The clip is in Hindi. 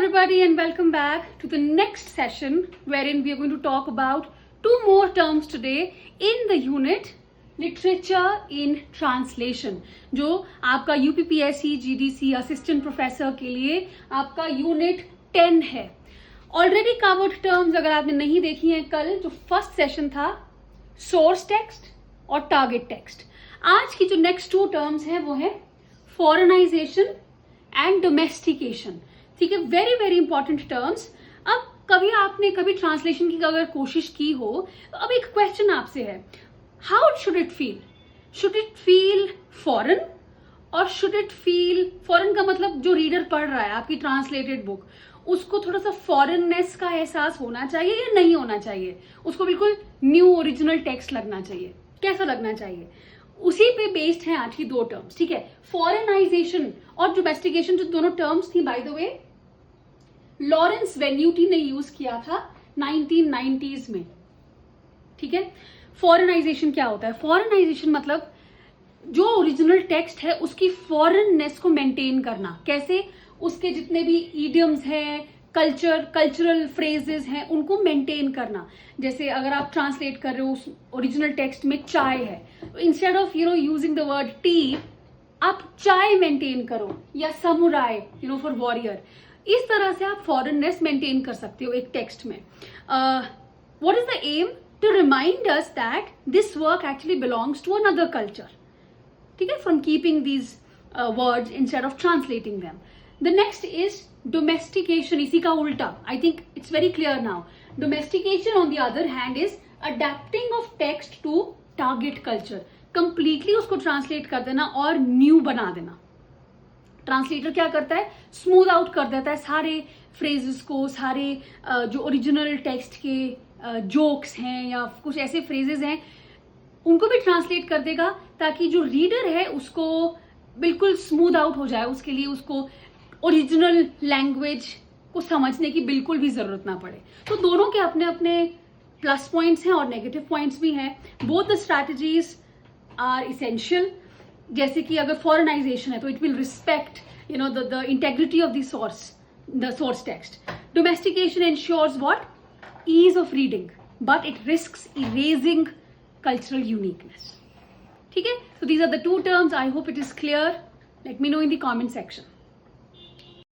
everybody and welcome back to the next session wherein we are going to talk about two more terms today in the unit literature in translation, जो आपका UPPSC GDC असिस्टेंट प्रोफेसर के लिए आपका यूनिट 10 है. ऑलरेडी कवर्ड टर्म्स अगर आपने नहीं देखी हैं, कल जो फर्स्ट सेशन था सोर्स टेक्स्ट और टारगेट टेक्स्ट. आज की जो नेक्स्ट टू टर्म्स हैं वो है फॉरेनाइजेशन एंड डोमेस्टिकेशन. ठीक है, वेरी वेरी इंपॉर्टेंट टर्म्स. अब आपने कभी ट्रांसलेशन की अगर कोशिश की हो तो अब एक क्वेश्चन आपसे है, how should it feel? Should it feel foreign और शुड इट फील, फॉरेन का मतलब जो रीडर पढ़ रहा है आपकी ट्रांसलेटेड बुक, उसको थोड़ा सा फॉरेननेस का एहसास होना चाहिए या नहीं होना चाहिए? उसको बिल्कुल न्यू ओरिजिनल टेक्स्ट लगना चाहिए? कैसा लगना चाहिए? उसी पे बेस्ड है आज की दो टर्म्स. ठीक है, फॉरेनाइजेशन और डोमेस्टिकेशन जो दोनों टर्म्स थी, by the way Lawrence Venuti ने यूज किया था 1990s में. ठीक है, फॉरेनाइजेशन क्या होता है? फॉरेनाइजेशन मतलब जो ओरिजिनल टेक्स्ट है उसकी फॉरेननेस को मेंटेन करना. कैसे? उसके जितने भी ईडियम्स हैं, कल्चरल फ्रेजेस हैं, उनको मेंटेन करना. जैसे अगर आप ट्रांसलेट कर रहे हो उस ओरिजिनल टेक्स्ट में चाय है, तो instead of using the word T, आप चाय मेंटेन करो, या समुराय फॉर वॉरियर. इस तरह से आप फॉरेननेस मेंटेन कर सकते हो एक टेक्स्ट में. What is the aim? To remind us that this work actually belongs to another culture. ठीक है, from keeping these words instead of translating them. The next is domestication. इसी का उल्टा. I think it's very clear now. Domestication on the other hand is adapting of text to target culture. Completely उसको ट्रांसलेट कर देना और न्यू बना देना. ट्रांसलेटर क्या करता है? स्मूथ आउट कर देता है सारे फ्रेजेस को, सारे जो ओरिजिनल टेक्स्ट के जोक्स हैं या कुछ ऐसे फ्रेजेस हैं, उनको भी ट्रांसलेट कर देगा ताकि जो रीडर है उसको बिल्कुल स्मूथ आउट हो जाए. उसके लिए उसको ओरिजिनल लैंग्वेज को समझने की बिल्कुल भी जरूरत ना पड़े. तो दोनों के अपने अपने प्लस पॉइंट्स हैं और नेगेटिव पॉइंट्स भी हैं. Both the strategies are essential. जैसे कि अगर फॉरेनाइजेशन है तो it will respect the integrity of the source text. Domestication ensures what? Ease of reading, but it risks erasing cultural uniqueness. ठीक है, so these are the two terms. I hope it is clear. Let me know in the comment section.